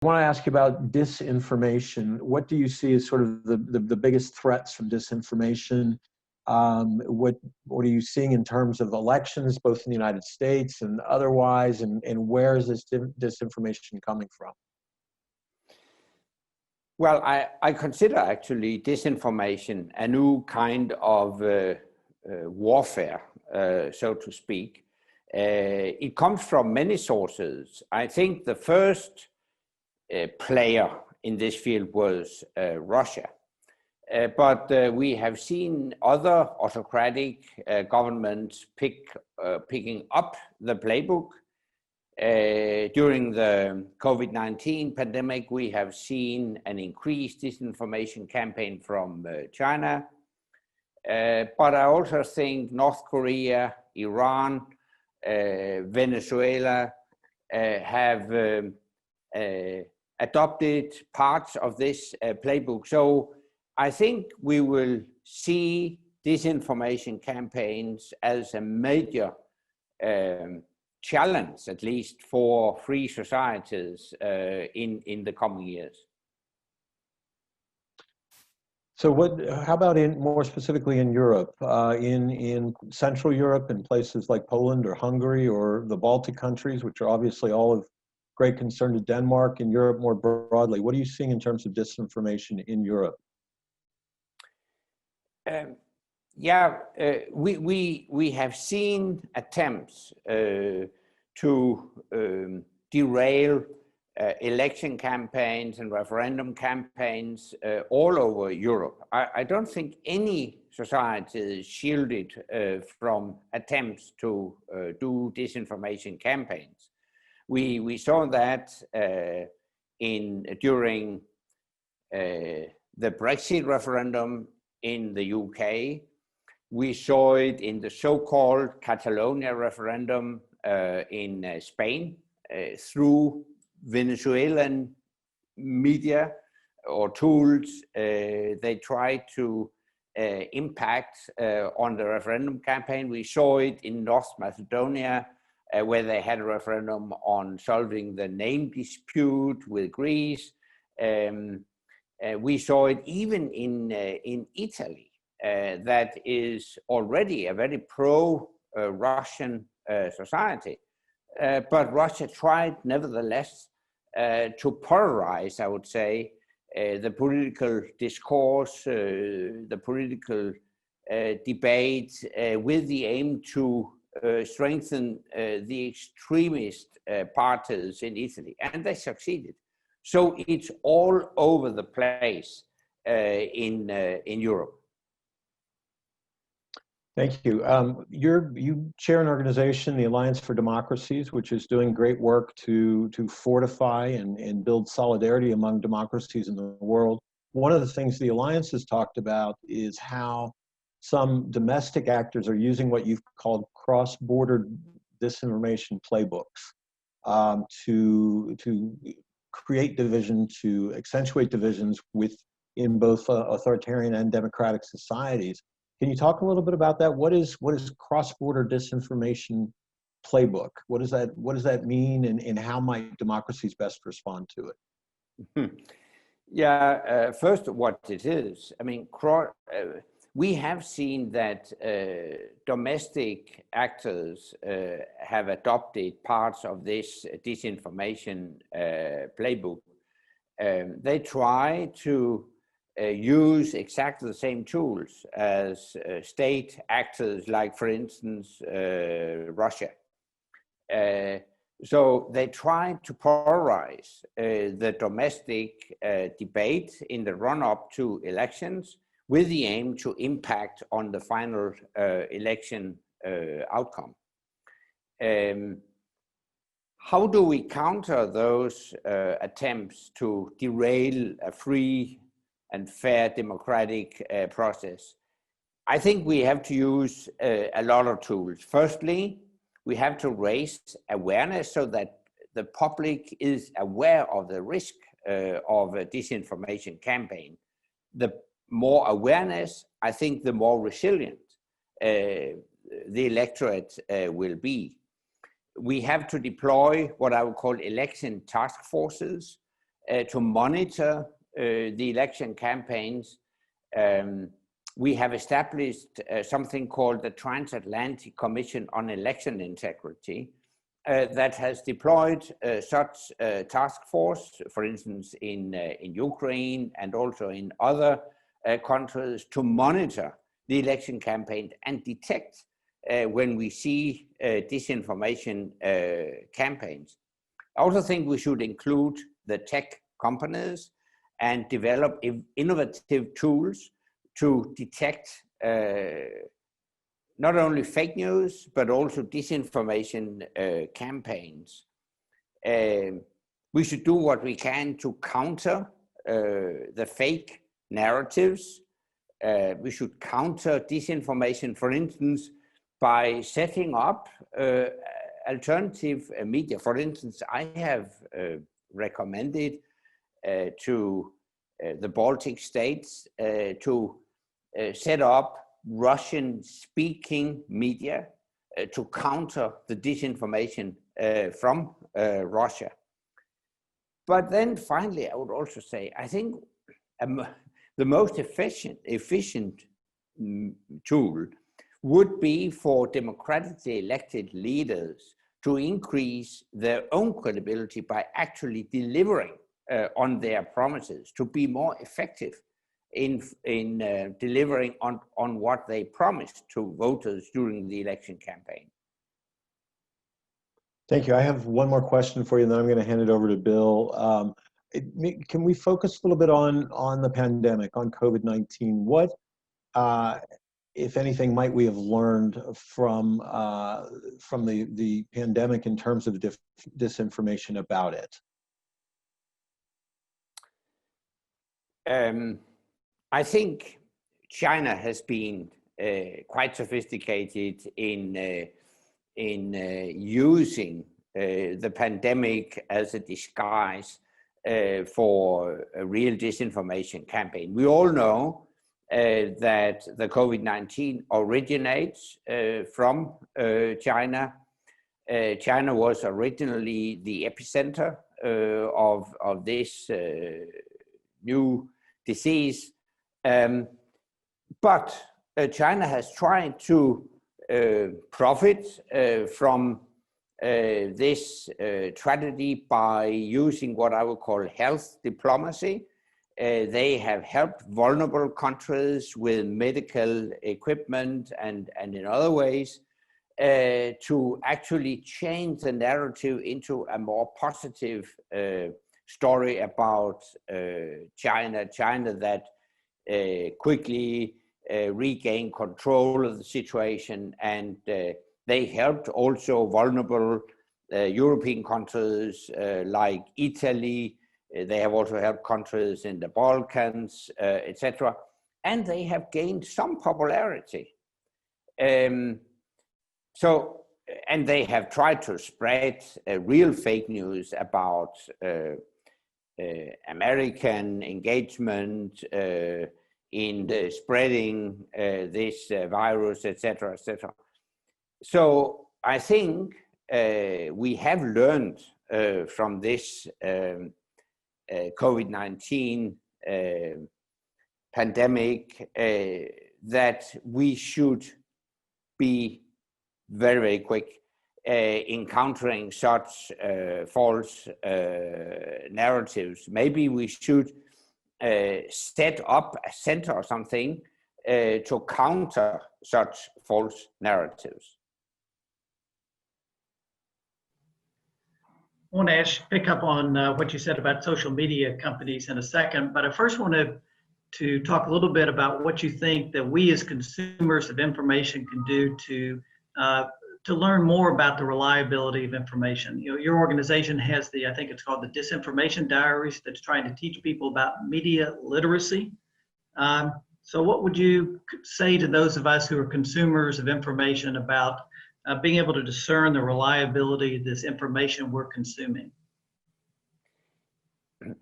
want to ask you about disinformation. What do you see as sort of the biggest threats from disinformation? What are you seeing in terms of elections, both in the United States and otherwise, and where is this disinformation coming from? Well, I consider actually disinformation a new kind of warfare, so to speak. It comes from many sources. I think the first player in this field was Russia. But we have seen other autocratic governments picking up the playbook. During the COVID-19 pandemic, we have seen an increased disinformation campaign from China. But I also think North Korea, Iran, Venezuela have adopted parts of this playbook. So I think we will see disinformation campaigns as a major challenge, at least for free societies in the coming years. So how about more specifically in Europe, in Central Europe, in places like Poland or Hungary or the Baltic countries, which are obviously all of great concern to Denmark, and Europe more broadly? What are you seeing in terms of disinformation in Europe? We have seen attempts to derail election campaigns and referendum campaigns all over Europe. I don't think any society is shielded from attempts to do disinformation campaigns. We saw that during the Brexit referendum in the UK. We saw it in the so-called Catalonia referendum in Spain through Venezuelan media or tools. They tried to impact on the referendum campaign. We saw it in North Macedonia, where they had a referendum on solving the name dispute with Greece. We saw it even in Italy, that is already a very pro-Russian society. But Russia tried, nevertheless, to polarize, I would say, the political discourse, the political debate, with the aim to strengthen the extremist parties in Italy, and they succeeded. So it's all over the place in Europe. Thank you. You chair an organization, the Alliance for Democracies, which is doing great work to fortify and build solidarity among democracies in the world. One of the things the Alliance has talked about is how some domestic actors are using what you've called cross-border disinformation playbooks to create division, to accentuate divisions in both authoritarian and democratic societies. Can you talk a little bit about that? What is cross-border disinformation playbook? What does that mean, and how might democracies best respond to it? First, what it is. I mean, we have seen that domestic actors have adopted parts of this disinformation playbook. They try to use exactly the same tools as state actors, like, for instance, Russia. So they try to polarize the domestic debate in the run-up to elections with the aim to impact on the final election outcome. How do we counter those attempts to derail a free and fair democratic process? I think we have to use a lot of tools. Firstly, we have to raise awareness so that the public is aware of the risk of a disinformation campaign. The more awareness, I think, the more resilient the electorate will be. We have to deploy what I would call election task forces to monitor the election campaigns. We have established something called the Transatlantic Commission on Election Integrity that has deployed such task force, for instance, in Ukraine and also in other countries, to monitor the election campaign and detect when we see disinformation campaigns. I also think we should include the tech companies and develop innovative tools to detect not only fake news, but also disinformation campaigns. We should do what we can to counter the fake narratives. We should counter disinformation, for instance, by setting up alternative media. For instance, I have recommended to the Baltic states to set up Russian-speaking media to counter the disinformation from Russia. But then finally, I would also say, I think the most efficient tool would be for democratically elected leaders to increase their own credibility by actually delivering on their promises, to be more effective in delivering on what they promised to voters during the election campaign. Thank you. I have one more question for you, and then I'm going to hand it over to Bill. Can we focus a little bit on the pandemic, on COVID-19? What, if anything, might we have learned from the pandemic in terms of disinformation about it? I think China has been quite sophisticated in using the pandemic as a disguise for a real disinformation campaign. We all know that the COVID-19 originates from China. China was originally the epicenter of this new disease, but China has tried to profit from this tragedy by using what I would call health diplomacy. They have helped vulnerable countries with medical equipment and in other ways to actually change the narrative into a more positive story about China that quickly regained control of the situation, and they helped also vulnerable European countries like Italy. They have also helped countries in the Balkans, etc. And they have gained some popularity. And they have tried to spread real fake news about American engagement in the spreading this virus, etc., etc. So I think we have learned from this COVID-19 pandemic that we should be very, very quick in countering such false narratives. Maybe we should set up a center or something to counter such false narratives. I want to pick up on what you said about social media companies in a second, but I first wanted to talk a little bit about what you think that we as consumers of information can do to learn more about the reliability of information. You know, your organization has I think it's called the Disinformation Diaries, that's trying to teach people about media literacy. So what would you say to those of us who are consumers of information about being able to discern the reliability of this information we're consuming?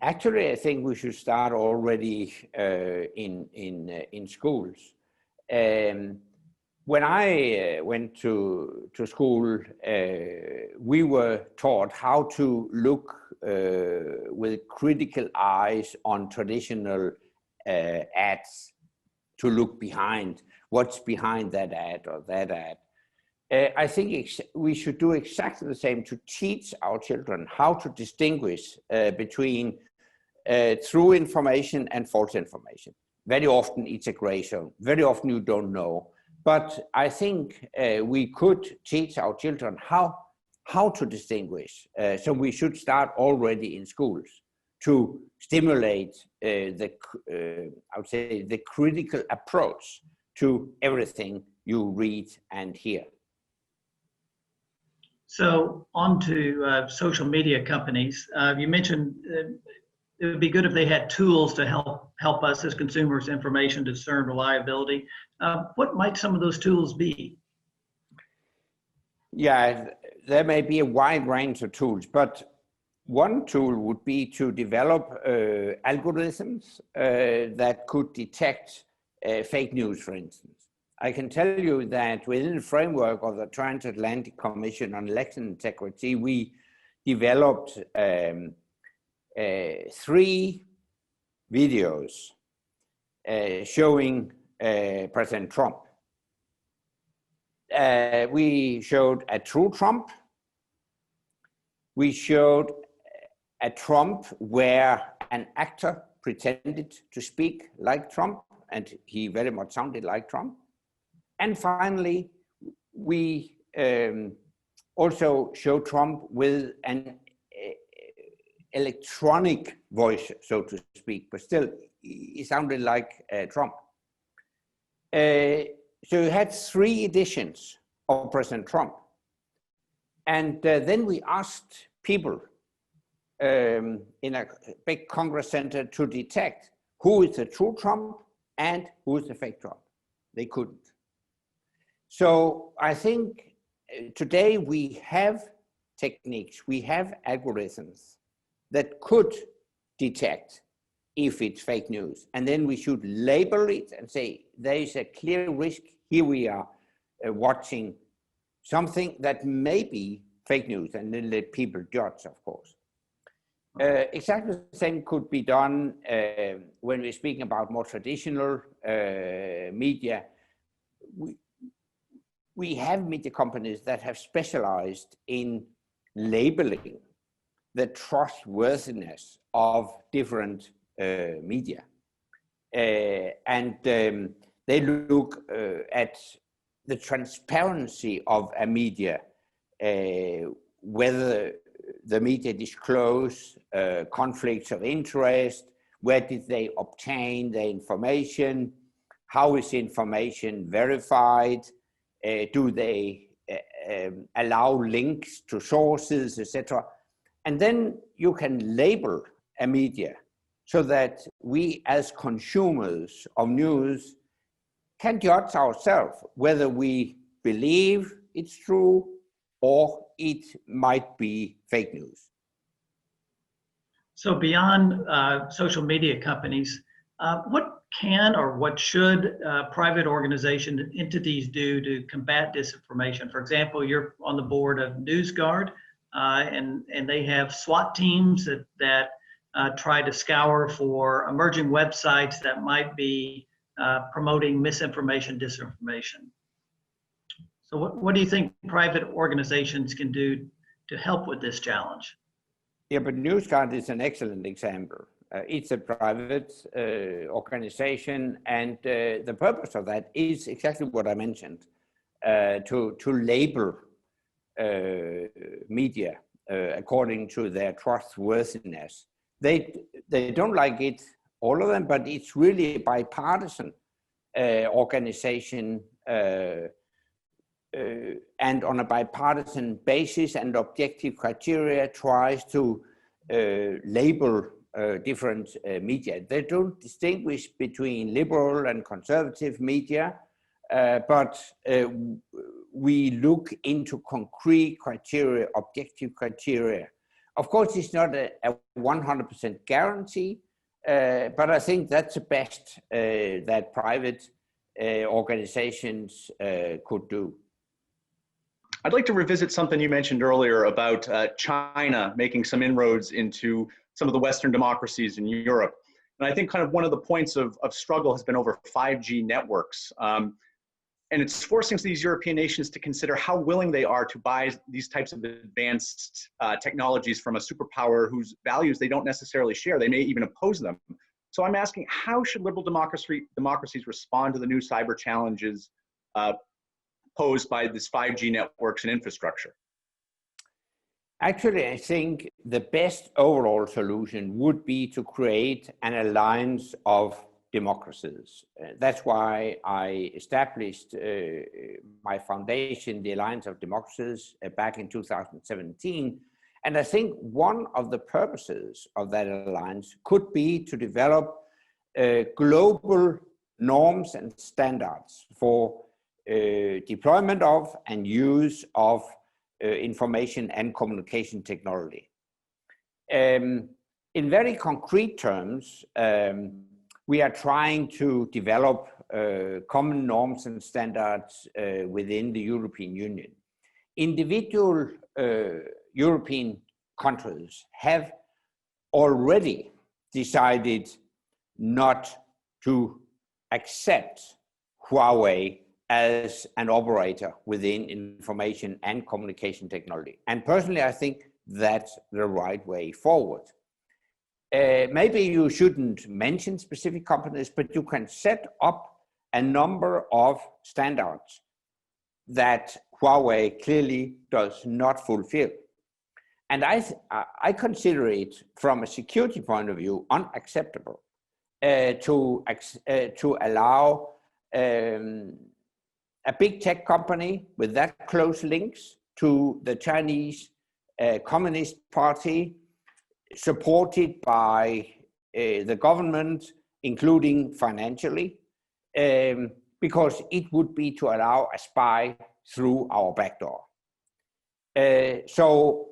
Actually, I think we should start already in schools. When I went to school, we were taught how to look with critical eyes on traditional ads, to look behind what's behind that ad or that ad. I think we should do exactly the same to teach our children how to distinguish between true information and false information. Very often it's a gray zone. Very often you don't know. But I think we could teach our children how to distinguish. So we should start already in schools to stimulate I would say, the critical approach to everything you read and hear. So on to social media companies. You mentioned it would be good if they had tools to help us as consumers information to discern reliability. What might some of those tools be? Yeah, there may be a wide range of tools, but one tool would be to develop algorithms that could detect fake news, for instance. I can tell you that within the framework of the Transatlantic Commission on Election Integrity, we developed 3 videos showing President Trump. We showed a true Trump. We showed a Trump where an actor pretended to speak like Trump, and he very much sounded like Trump. And finally, we also show Trump with an electronic voice, so to speak, but still he sounded like Trump. So you had 3 editions of President Trump. And then we asked people in a big Congress center to detect who is the true Trump and who is the fake Trump. They couldn't. So I think today we have techniques, we have algorithms that could detect if it's fake news. And then we should label it and say, there is a clear risk. Here we are watching something that may be fake news, and then let people judge, of course. Exactly the same could be done when we're speaking about more traditional media. We have media companies that have specialized in labeling the trustworthiness of different media. And they look at the transparency of a media, whether the media disclose conflicts of interest, where did they obtain the information, how is information verified, do they allow links to sources, etc. And then you can label a media so that we as consumers of news can judge ourselves whether we believe it's true or it might be fake news. So beyond social media companies, what can or what should private organizations and entities do to combat disinformation? For example, you're on the board of NewsGuard, and they have SWAT teams that try to scour for emerging websites that might be promoting misinformation, disinformation. So what do you think private organizations can do to help with this challenge? Yeah, but NewsGuard is an excellent example. It's a private organization, and the purpose of that is exactly what I mentioned, to label media according to their trustworthiness. They don't like it, all of them, but it's really a bipartisan organization, and on a bipartisan basis and objective criteria tries to label different media. They don't distinguish between liberal and conservative media, but we look into concrete criteria, objective criteria. Of course, it's not a 100% guarantee, but I think that's the best that private organizations could do. I'd like to revisit something you mentioned earlier about China making some inroads into some of the Western democracies in Europe. And I think kind of one of the points of struggle has been over 5G networks. And it's forcing these European nations to consider how willing they are to buy these types of advanced technologies from a superpower whose values they don't necessarily share. They may even oppose them. So I'm asking, how should liberal democracies respond to the new cyber challenges posed by this 5G networks and infrastructure? Actually, I think the best overall solution would be to create an alliance of democracies. That's why I established my foundation, the Alliance of Democracies, back in 2017. And I think one of the purposes of that alliance could be to develop global norms and standards for deployment of and use of information and communication technology. In very concrete terms, we are trying to develop common norms and standards within the European Union. Individual European countries have already decided not to accept Huawei as an operator within information and communication technology. And personally, I think that's the right way forward. Maybe you shouldn't mention specific companies, but you can set up a number of standards that Huawei clearly does not fulfill. And I consider it, from a security point of view, unacceptable to allow a big tech company with that close links to the Chinese Communist Party, supported by the government, including financially, because it would be to allow a spy through our back door. So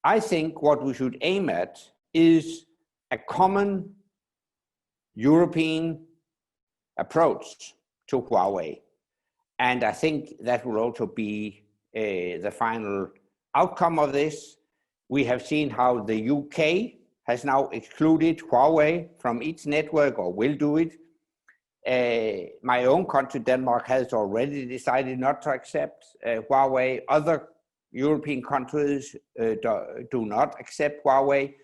I think what we should aim at is a common European approach to Huawei. And I think that will also be the final outcome of this. We have seen how the UK has now excluded Huawei from its network, or will do it. My own country, Denmark, has already decided not to accept Huawei. Other European countries do not accept Huawei.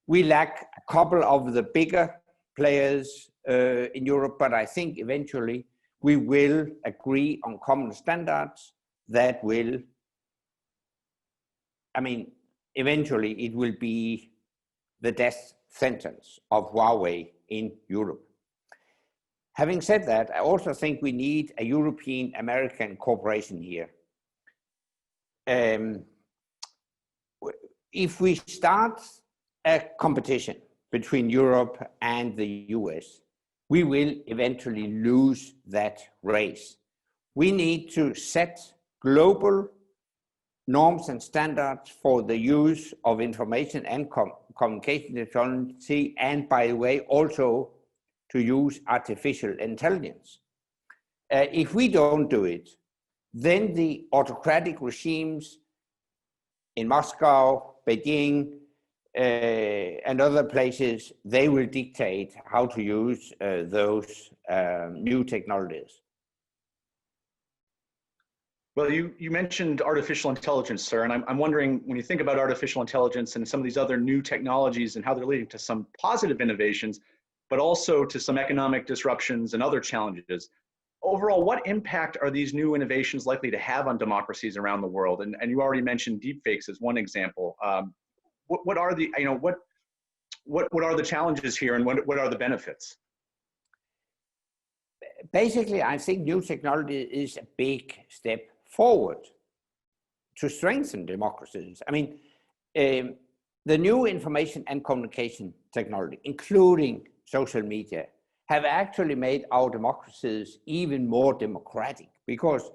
We lack a couple of the bigger players in Europe, but I think eventually we will agree on common standards that will, eventually it will be the death sentence of Huawei in Europe. Having said that, I also think we need a European-American cooperation here. If we start a competition between Europe and the US, we will eventually lose that race. We need to set global norms and standards for the use of information and communication technology, and by the way, also to use artificial intelligence. If we don't do it, then the autocratic regimes in Moscow, Beijing, and other places, they will dictate how to use those new technologies. Well, you mentioned artificial intelligence, sir, and I'm wondering, when you think about artificial intelligence and some of these other new technologies and how they're leading to some positive innovations, but also to some economic disruptions and other challenges, overall, what impact are these new innovations likely to have on democracies around the world? And you already mentioned deepfakes as one example. What are the, what are the challenges here, and what are the benefits? Basically, I think new technology is a big step forward to strengthen democracies. The new information and communication technology, including social media, have actually made our democracies even more democratic, because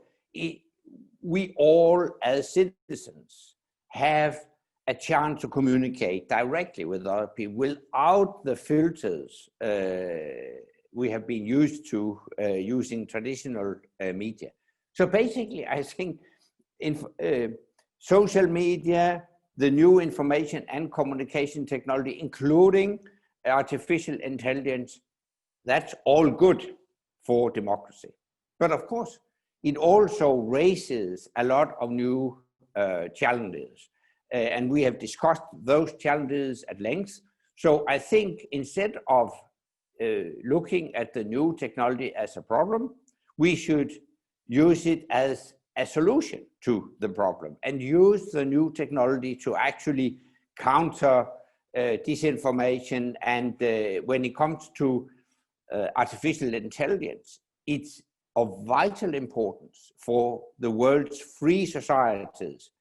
we all, as citizens, have a chance to communicate directly with other people without the filters we have been used to using traditional media. So basically, I think social media, the new information and communication technology, including artificial intelligence, that's all good for democracy. But of course, it also raises a lot of new challenges. And we have discussed those challenges at length. So I think instead of looking at the new technology as a problem, we should use it as a solution to the problem and use the new technology to actually counter disinformation. And when it comes to artificial intelligence, it's of vital importance for the world's free societies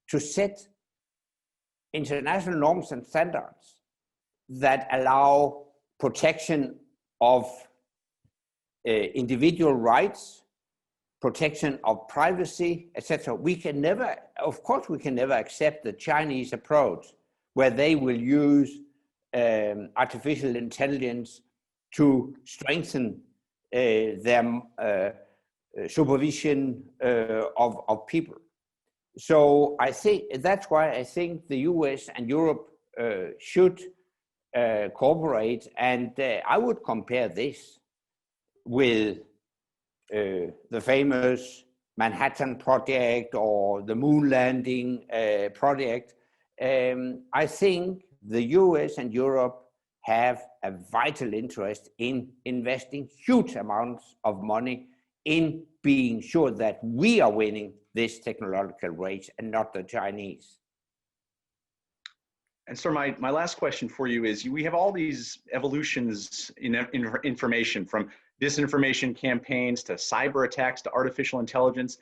to set international norms and standards that allow protection of individual rights, protection of privacy, etc. We can never, of course, we can never accept the Chinese approach where they will use artificial intelligence to strengthen their supervision of people. So I think that's why I think the US and Europe should cooperate. And I would compare this with the famous Manhattan Project or the moon landing project. I think the US and Europe have a vital interest in investing huge amounts of money in being sure that we are winning this technological race and not the Chinese. And so my last question for you is, we have all these evolutions in information, from disinformation campaigns to cyber attacks to artificial intelligence.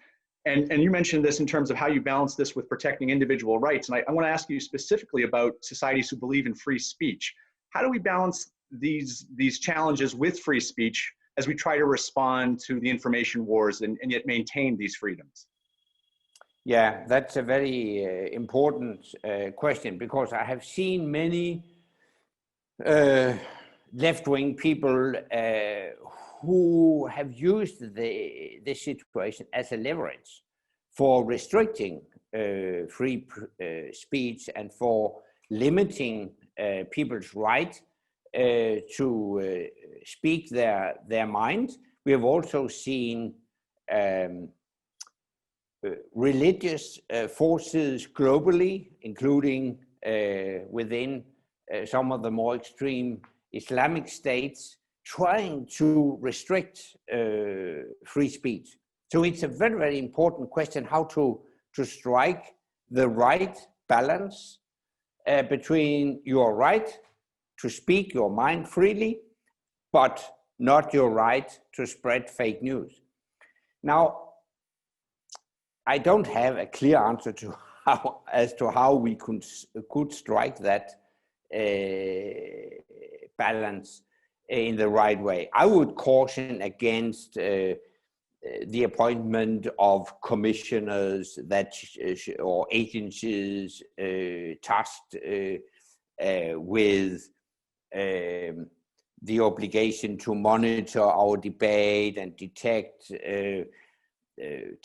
And you mentioned this in terms of how you balance this with protecting individual rights. And I want to ask you specifically about societies who believe in free speech. How do we balance these challenges with free speech as we try to respond to the information wars and yet maintain these freedoms? Yeah, that's a very important question, because I have seen many left-wing people who have used this situation as a leverage for restricting free speech and for limiting people's right to speak their mind. We have also seen religious forces globally, including within some of the more extreme Islamic states, trying to restrict free speech. So it's a very, very important question how to strike the right balance between your right to speak your mind freely, but not your right to spread fake news. Now, I don't have a clear answer to how we could strike that balance in the right way. I would caution against the appointment of commissioners or agencies tasked with the obligation to monitor our debate and detect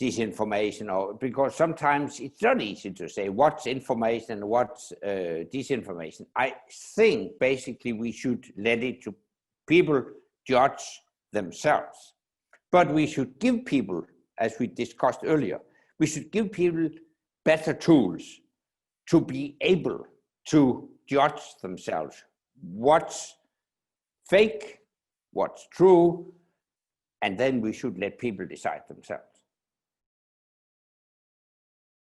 disinformation, because sometimes it's not easy to say what's information and what's disinformation. I think basically we should let it to people judge themselves, but we should give people, as we discussed earlier, we should give people better tools to be able to judge themselves what's fake, what's true, and then we should let people decide themselves.